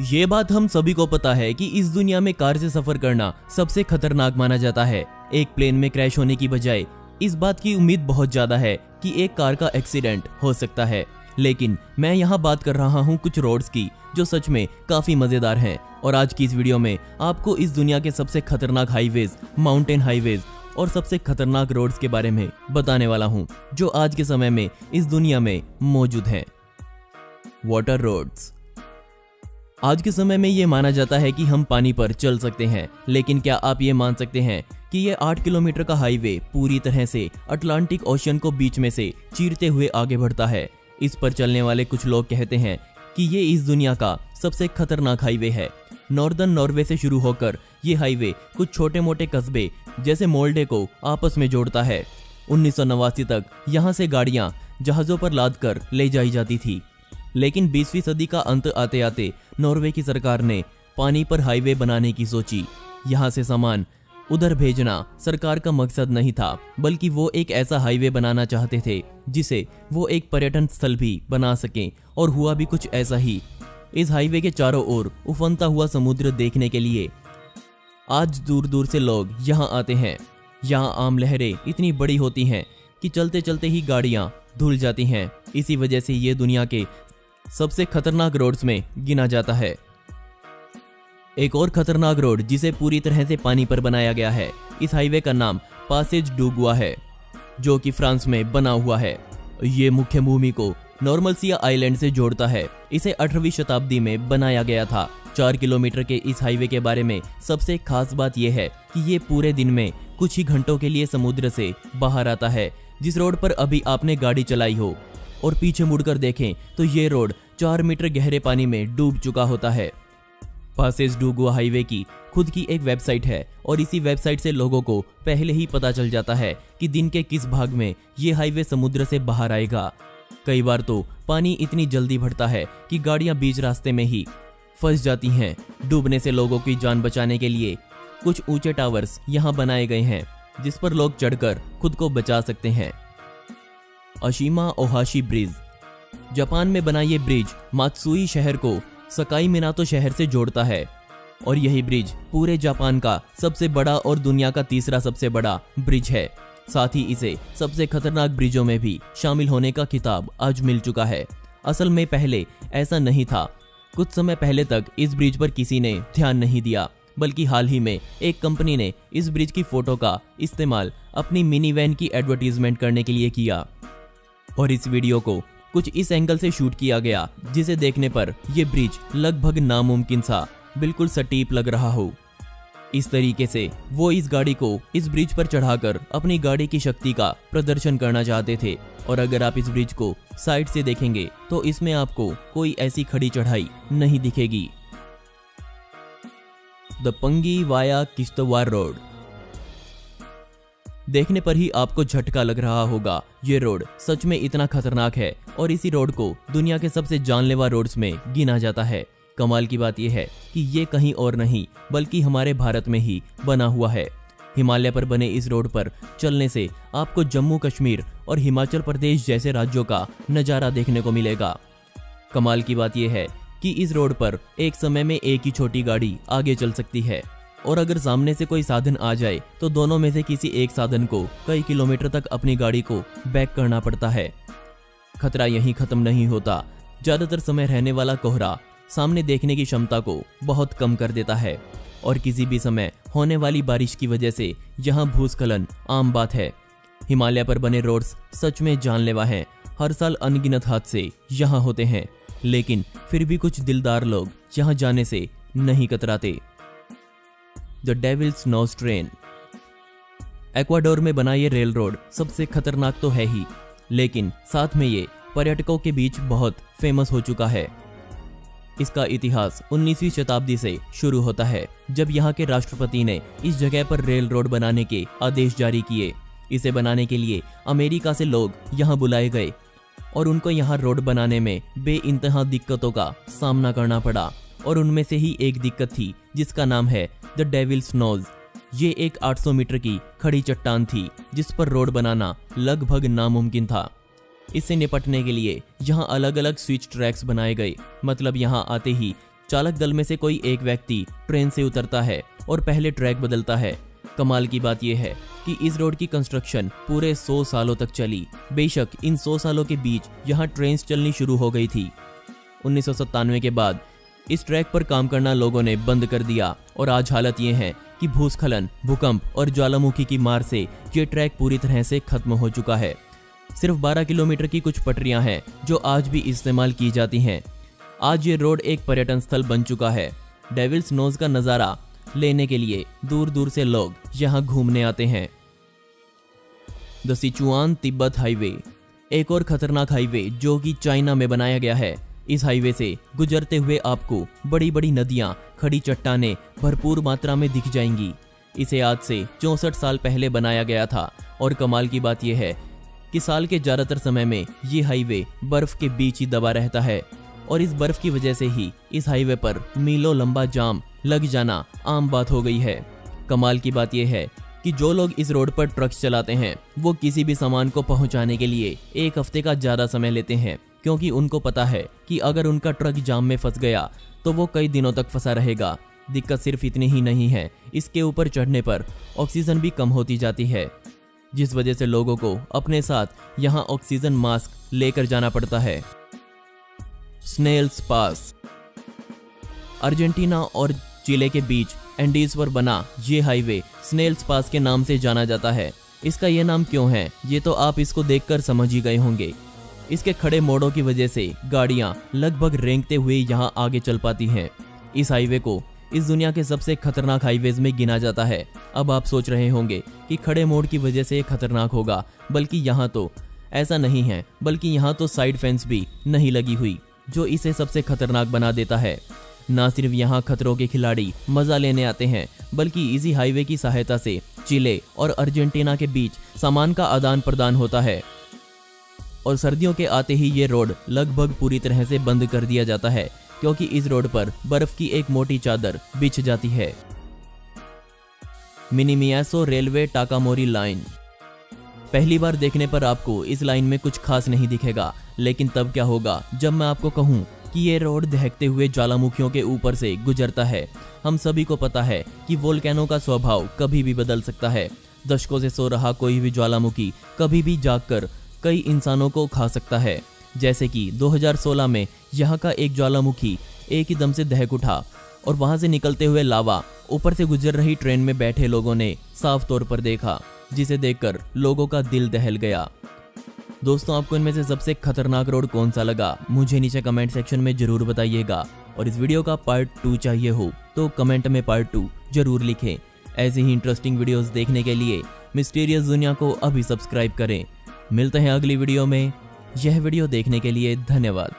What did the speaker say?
ये बात हम सभी को पता है कि इस दुनिया में कार से सफर करना सबसे खतरनाक माना जाता है। एक प्लेन में क्रैश होने की बजाय इस बात की उम्मीद बहुत ज्यादा है कि एक कार का एक्सीडेंट हो सकता है, लेकिन मैं यहाँ बात कर रहा हूँ कुछ रोड्स की जो सच में काफी मजेदार हैं। और आज की इस वीडियो में आपको इस दुनिया के सबसे खतरनाक हाईवेज, माउंटेन हाईवेज और सबसे खतरनाक रोड्स के बारे में बताने वाला हूँ जो आज के समय में इस दुनिया में मौजूद हैं। Water roads. आज के समय में ये माना जाता है कि हम पानी पर चल सकते हैं, लेकिन क्या आप ये मान सकते हैं कि ये 8 किलोमीटर का हाईवे पूरी तरह से अटलांटिक ओशन को बीच में से चीरते हुए आगे बढ़ता है। इस पर चलने वाले कुछ लोग कहते हैं कि ये इस दुनिया का सबसे खतरनाक हाईवे है। नॉर्दर्न नॉर्वे से शुरू होकर ये हाईवे कुछ छोटे मोटे कस्बे जैसे मोल्डे को आपस में जोड़ता है। 1989 तक यहाँ से गाड़ियाँ जहाज़ों पर लाद कर ले जाई जाती थी, लेकिन 20वीं सदी का अंत आते आते नॉर्वे की सरकार ने पानी पर हाईवे बनाने की सोची। यहाँ से सामान उधर भेजना सरकार का मकसद नहीं था, बल्कि वो एक ऐसा हाईवे बनाना चाहते थे जिसे वो एक पर्यटन स्थल भी बना सकें, और हुआ भी कुछ ऐसा ही। इस हाईवे के चारों ओर उफनता हुआ समुद्र देखने के लिए आज दूर दूर से लोग यहाँ आते हैं। यहाँ आम लहरें इतनी बड़ी होती हैं कि चलते चलते ही गाड़ियाँ धुल जाती हैं। इसी वजह से ये दुनिया के सबसे खतरनाक रोड्स में गिना जाता है। एक और खतरनाक रोड जिसे पूरी तरह से पानी पर बनाया गया है, इस हाईवे का नाम पासेज डू गुआ है, जो कि फ्रांस में बना हुआ है। ये मुख्य भूमि को नॉर्मलसिया आइलैंड से जोड़ता है। इसे 18वीं शताब्दी में बनाया गया था। 4 किलोमीटर के इस हाईवे के बारे में सबसे खास बात यह है कि ये पूरे दिन में कुछ ही घंटों के लिए समुद्र से बाहर आता है। जिस रोड पर अभी आपने गाड़ी चलाई हो और पीछे मुड़कर देखें तो ये रोड 4 मीटर गहरे पानी में डूब चुका होता है। पासेज डू गुआ हाईवे की खुद की एक वेबसाइट है, और इसी वेबसाइट से लोगों को पहले ही पता चल जाता है कि दिन के किस भाग में ये हाईवे समुद्र से बाहर आएगा। कई बार तो पानी इतनी जल्दी बढ़ता है कि गाड़ियां बीच रास्ते में ही फंस जाती हैं। डूबने से लोगों की जान बचाने के लिए कुछ ऊंचे टावर्स यहाँ बनाए गए हैं जिस पर लोग चढ़कर खुद को बचा सकते हैं। अशिमा ओहाशी ब्रिज। जापान में बना ये ब्रिज मात्सुई शहर को सकाई मिनातो शहर से जोड़ता है, और यही ब्रिज पूरे जापान का सबसे बड़ा और दुनिया का तीसरा सबसे बड़ा ब्रिज है। साथ ही इसे सबसे खतरनाक ब्रिजों में भी शामिल होने का खिताब आज मिल चुका है। असल में पहले ऐसा नहीं था। कुछ समय पहले तक इस ब्रिज पर किसी ने ध्यान नहीं दिया, बल्कि हाल ही में एक कंपनी ने इस ब्रिज की फोटो का इस्तेमाल अपनी मिनी वैन की एडवर्टीजमेंट करने के लिए किया, और इस वीडियो को कुछ इस एंगल से शूट किया गया जिसे देखने पर यह ब्रिज लगभग नामुमकिन सा बिल्कुल सटीप लग रहा हो। इस तरीके से वो इस गाड़ी को इस ब्रिज पर चढ़ाकर अपनी गाड़ी की शक्ति का प्रदर्शन करना चाहते थे। और अगर आप इस ब्रिज को साइड से देखेंगे तो इसमें आपको कोई ऐसी खड़ी चढ़ाई नहीं दिखेगी। The Pangi via Kishtwar road. देखने पर ही आपको झटका लग रहा होगा, ये रोड सच में इतना खतरनाक है, और इसी रोड को दुनिया के सबसे जानलेवा रोड्स में गिना जाता है। कमाल की बात यह है कि ये कहीं और नहीं बल्कि हमारे भारत में ही बना हुआ है। हिमालय पर बने इस रोड पर चलने से आपको जम्मू कश्मीर और हिमाचल प्रदेश जैसे राज्यों का नज़ारा देखने को मिलेगा। कमाल की बात यह है कि इस रोड पर एक समय में एक ही छोटी गाड़ी आगे चल सकती है, और अगर सामने से कोई साधन आ जाए तो दोनों में से किसी एक साधन को कई किलोमीटर तक अपनी गाड़ी को बैक करना पड़ता है। खतरा यहीं खत्म नहीं होता। ज्यादातर समय रहने वाला कोहरा सामने देखने की क्षमता को बहुत कम कर देता है, और किसी भी समय होने वाली बारिश की वजह से यहाँ भूस्खलन आम बात है। हिमालय पर बने रोड्स सच में जानलेवा हैं। हर साल अनगिनत हादसे यहाँ होते हैं, लेकिन फिर भी कुछ दिलदार लोग यहाँ जाने से नहीं कतराते। The devil's nose train. Ecuador में बना ये रेल रोड सबसे खतरनाक तो है ही, लेकिन साथ में ये पर्यटकों के बीच बहुत फेमस हो चुका है। इसका इतिहास 19वीं शताब्दी से शुरू होता है, जब यहाँ के राष्ट्रपति ने इस जगह पर रेल रोड बनाने के आदेश जारी किए। इसे बनाने के लिए अमेरिका से लोग यहाँ बुलाए गए, और उनको यहाँ रोड बनाने में बेइंतहा दिक्कतों का सामना करना पड़ा, और उनमें से ही एक दिक्कत थी जिसका नाम है द डेविल्स नोज। ये एक 800 मीटर की खड़ी चट्टान थी जिस पर रोड बनाना लगभग नामुमकिन था। इससे निपटने के लिए यहाँ अलग अलग स्विच ट्रैक्स बनाए गए, मतलब यहाँ आते ही चालक दल में से कोई एक व्यक्ति ट्रेन से उतरता है और पहले ट्रैक बदलता है। कमाल की बात यह है कि इस रोड की कंस्ट्रक्शन पूरे 100 सालों तक चली। बेशक इन 100 सालों के बीच यहाँ ट्रेन चलनी शुरू हो गई थी। 1997 के बाद इस ट्रैक पर काम करना लोगों ने बंद कर दिया और आज हालत ये है कि भूस्खलन, भूकंप और ज्वालामुखी की मार से ये ट्रैक पूरी तरह से खत्म हो चुका है। सिर्फ 12 किलोमीटर की कुछ पटरियां हैं जो आज भी इस्तेमाल की जाती हैं। आज ये रोड एक पर्यटन स्थल बन चुका है। डेविल्स नोज का नज़ारा लेने के लिए दूर दूर से लोग यहाँ घूमने आते हैं। द सिचुआन तिब्बत हाईवे एक और खतरनाक हाईवे जो कि चाइना में बनाया गया है। इस हाईवे से गुजरते हुए आपको बड़ी बड़ी नदियां, खड़ी चट्टानें भरपूर मात्रा में दिख जाएंगी। इसे आज से 64 साल पहले बनाया गया था और कमाल की बात यह है कि साल के ज़्यादातर समय में ये हाईवे बर्फ के बीच ही दबा रहता है और इस बर्फ की वजह से ही इस हाईवे पर मीलों लंबा जाम लग जाना आम बात हो गई है। कमाल की बात यह है कि जो लोग इस रोड पर ट्रक्स चलाते हैं वो किसी भी सामान को पहुंचाने के लिए 1 हफ्ते का ज़्यादा समय लेते हैं, क्योंकि उनको पता है कि अगर उनका ट्रक जाम में फंस गया तो वो कई दिनों तक फंसा रहेगा। दिक्कत सिर्फ इतनी ही नहीं है, इसके ऊपर चढ़ने पर ऑक्सीजन भी कम होती जाती है, जिस वजह से लोगों को अपने साथ यहाँ ऑक्सीजन मास्क लेकर जाना पड़ता है। स्नेल्स पास अर्जेंटीना और चिले के बीच एंडीज पर बना ये हाईवे स्नेल्स पास के नाम से जाना जाता है। इसका ये नाम क्यों है ये तो आप इसको देखकर समझ ही गए होंगे। इसके खड़े मोड़ों की वजह से गाड़ियां लगभग रेंगते हुए यहाँ आगे चल पाती हैं। इस हाईवे को इस दुनिया के सबसे खतरनाक हाईवेज में गिना जाता है। अब आप सोच रहे होंगे कि खड़े मोड़ की वजह से खतरनाक होगा, बल्कि यहाँ तो ऐसा नहीं है, बल्कि यहाँ तो साइड फेंस भी नहीं लगी हुई जो इसे सबसे खतरनाक बना देता है। ना सिर्फ यहाँ खतरों के खिलाड़ी मजा लेने आते हैं, बल्कि इसी हाईवे की सहायता से चिले और अर्जेंटीना के बीच सामान का आदान प्रदान होता है और सर्दियों के आते ही ये रोड लगभग पूरी तरह से बंद कर दिया जाता है, क्योंकि इस रोड पर बर्फ की एक मोटी चादर बिछ जाती है। मिनीमियासो रेलवे टाकामोरी लाइन। पहली बार देखने पर आपको इस लाइन में कुछ खास नहीं दिखेगा, लेकिन तब क्या होगा जब मैं आपको कहूँ कि ये रोड दहकते हुए ज्वालामुखियों के ऊपर से गुजरता है। हम सभी को पता है कि वोल्केनो का स्वभाव कभी भी बदल सकता है। दशकों से सो रहा कोई भी ज्वालामुखी कभी भी जागकर कई इंसानों को खा सकता है। जैसे कि 2016 में यहाँ का एक ज्वालामुखी एक ही दम से दहक उठा और वहां से निकलते हुए लावा ऊपर से गुजर रही ट्रेन में बैठे लोगों ने साफ तौर पर देखा, जिसे देखकर लोगों का दिल दहल गया। दोस्तों, आपको इनमें से सबसे खतरनाक रोड कौन सा लगा मुझे नीचे कमेंट सेक्शन में जरूर बताइएगा, और इस वीडियो का पार्ट 2 चाहिए हो तो कमेंट में पार्ट 2 जरूर लिखें। ऐसे ही इंटरेस्टिंग वीडियोस देखने के लिए मिस्टीरियस दुनिया को अभी सब्सक्राइब करें। मिलते हैं अगली वीडियो में। यह वीडियो देखने के लिए धन्यवाद।